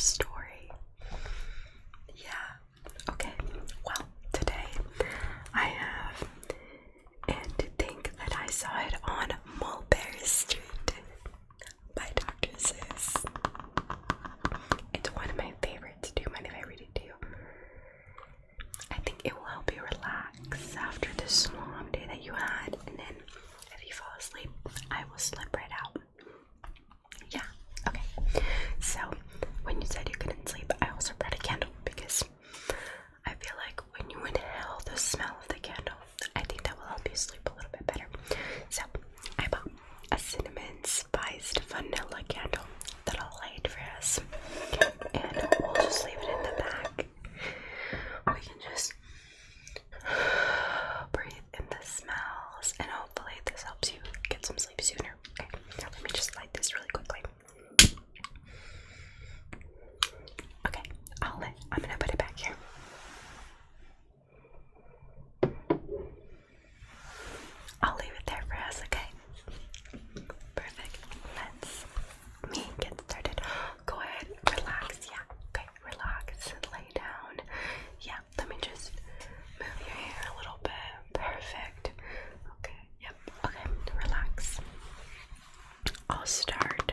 story. Yeah, okay. Well, today I have And to Think That I Saw It on Mulberry Street by Dr. Seuss. It's one of my favorites. Do you mind if I read it to you? I think it will help you relax after this long day that you had, and then if you fall asleep, I will slip right out. Yeah, okay. So, when you said you couldn't sleep, I also brought a candle because I feel like when you inhale the smell of the candle, I think that will help you sleep a little bit better. So, I bought a cinnamon spiced vanilla candle that I'll light for us, and we'll just leave it in the back. We can just breathe in the smells, and hopefully this helps you get some sleep sooner. Okay, now let me just light this really quickly. Okay, I'm gonna put it back here. I'll leave it there for us, okay? Perfect. Let's get started. Go ahead, relax. Yeah, okay, relax. Lay down. Yeah, let me just move your hair a little bit. Perfect. Okay, yep. Okay, relax. I'll start.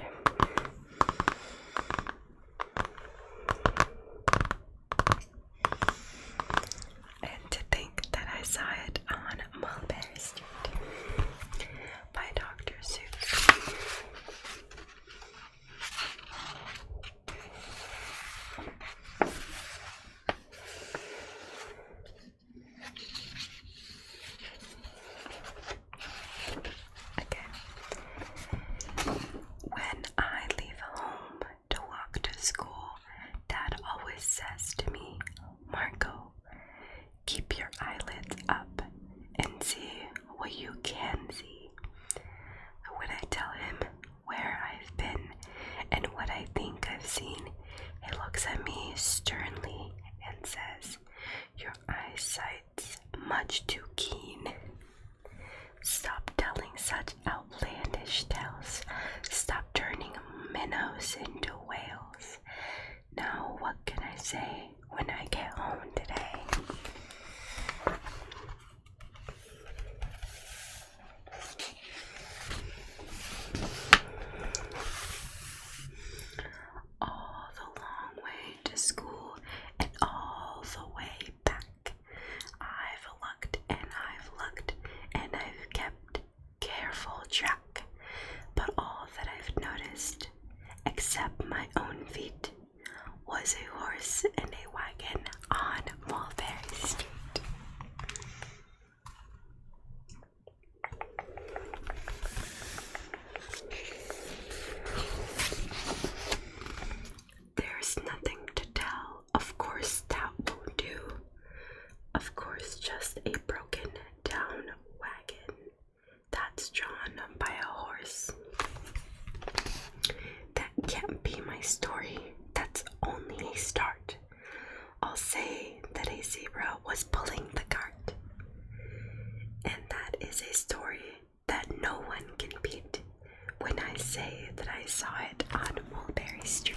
And To Think That I Saw It on Mulberry Street by Dr. Seuss. Okay. When I leave home to walk to school, Dad always says to me, Marco, keep your eyelids up and see what you can see. When I tell him where I've been and what I think I've seen, he looks at me sternly and says, your eyesight's much too keen. Stop telling such outlandish tales. Stop turning minnows into whales. Now what can I say when I get home today? All the long way to school and all the way back, I've looked and I've looked and I've kept careful track, but all that I've noticed, except my own feet, was a horse and a wagon on Mulberry Street. There's nothing to tell, of course that won't do. Of course, just a broken down wagon that's drawn by a horse. That can't be my story, that's only a start. I'll say that a zebra was pulling the cart. And that is a story that no one can beat when I say that I saw it on Mulberry Street.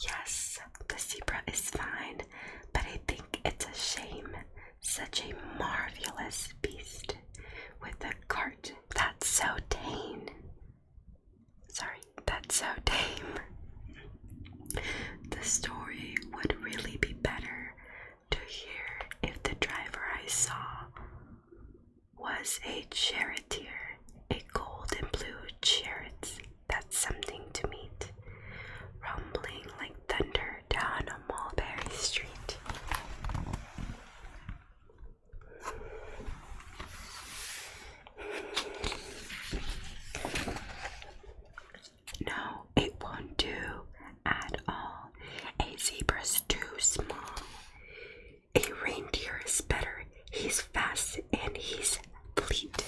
Yes, the zebra is fine, but I think it's a shame. Such a marvelous beast with a cart that's so tame. That's so tame. The story would really be better to hear if the driver I saw was a charioteer, a gold and blue chariot. That's something to meet, rumbling like thunder down Mulberry Street. No, it won't do at all. A zebra's too small. A reindeer is better. He's fast and he's fleet.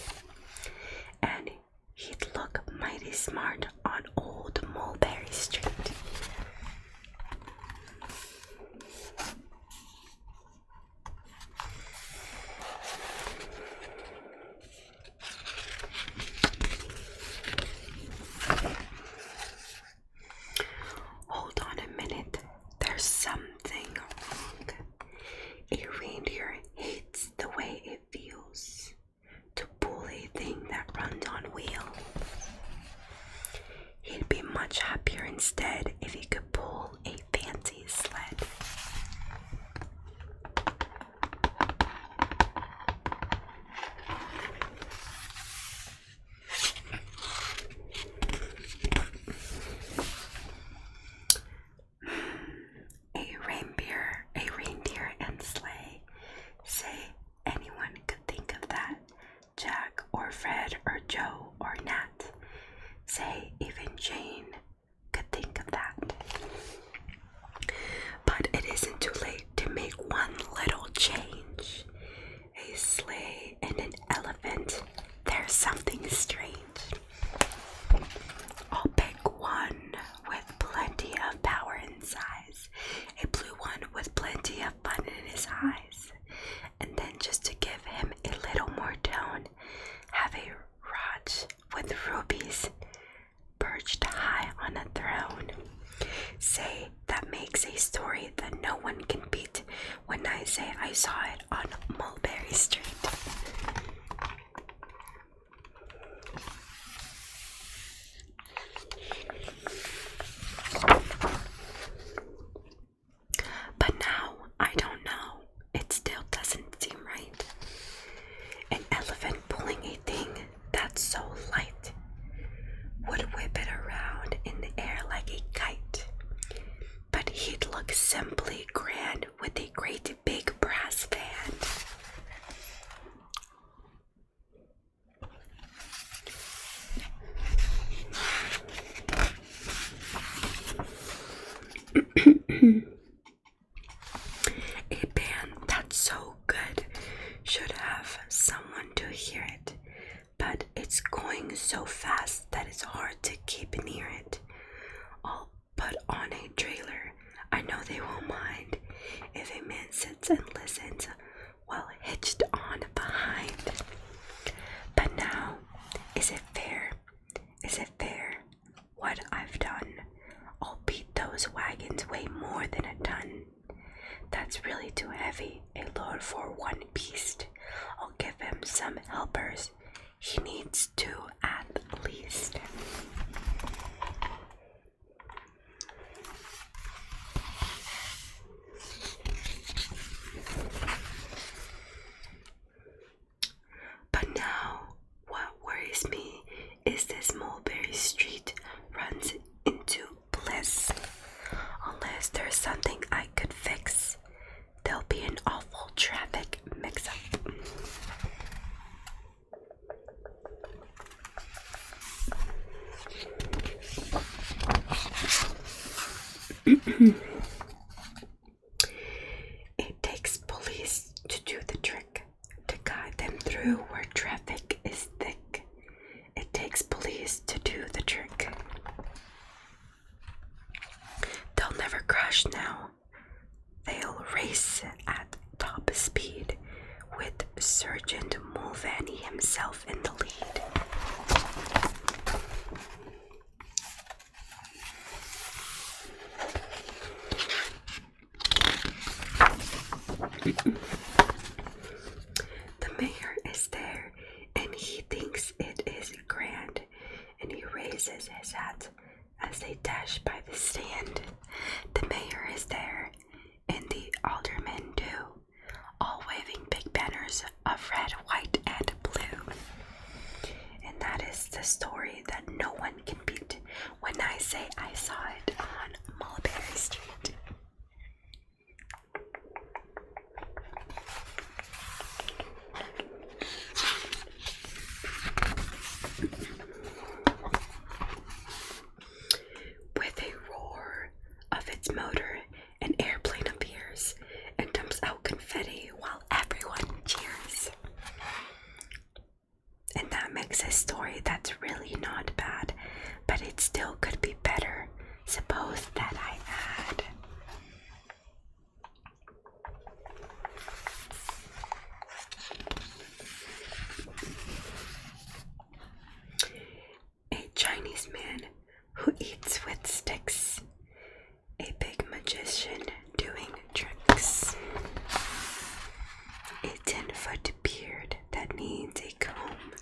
when I say I saw it on Mulberry Street. But now, I don't know. It still doesn't seem right. An elephant pulling a thing that's so light would whip it around in the air like a kite. But he'd look simply grand with a great big brass band. A band that's so good should have someone to hear it, but it's going so fast that it's hard to keep near it. I'll put on a trailer. I know they won't mind if a man sits and listens while hitched on behind. But now, is it fair? Is it fair what I've done? I'll beat those wagons weigh more than a ton. That's really too heavy, a load for one beast. I'll give him some helpers. He needs two at least. But now, what worries me is this Mulberry Street runs into bliss. Unless there's something I could fix, there'll be an awful traffic mix-up. It takes police to do the trick, to guide them through where traffic is thick. It takes police to do the trick. They'll never crash now. They'll race at top speed with Sergeant Mulvaney himself in the lead. The mayor is there and he thinks it is grand, and he raises his hat as they dash by the stand. The mayor is there and the aldermen too, all waving big banners of red, white, and blue. And that is the story that no one can beat when I say I saw it on Mulberry Street. With a roar of its motor, an airplane appears and dumps out confetti while everyone cheers. And that makes a story that's really not bad, but it still could be better. Suppose that I add a Chinese man who eats with sticks, a big magician doing tricks, a 10-foot beard that needs a comb.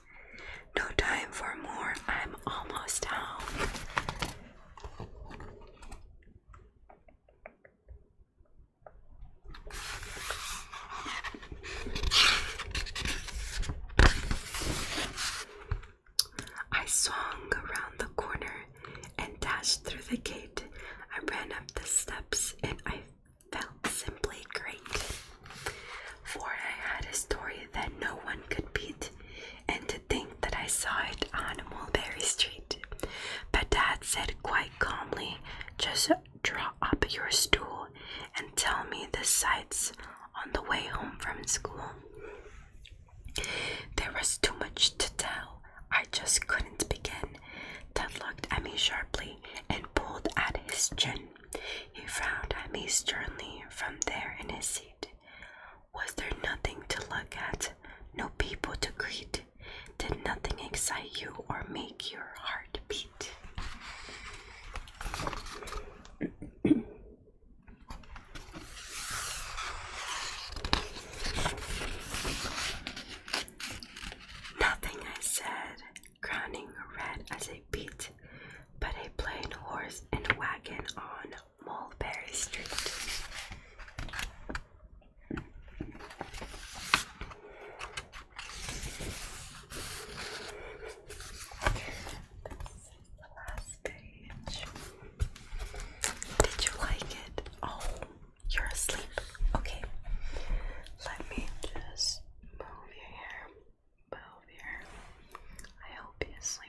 No time for more, I'm almost home. I swung around the corner and dashed through the gate. I ran up the steps and I felt simply great. For I had a story that no one could beat, and to think that I saw it on Mulberry Street. But Dad said quite calmly, just draw up your stool and tell me the sights on the way home from school. There was too much to tell. I just couldn't begin. Dad looked at me sharply and pulled at his chin. He frowned at me sternly from there in his seat. Was there nothing to look at? No people to greet? Did nothing excite you or make your heart beat? You're asleep. Okay. Let me just move your hair. Move your hair. I hope you sleep.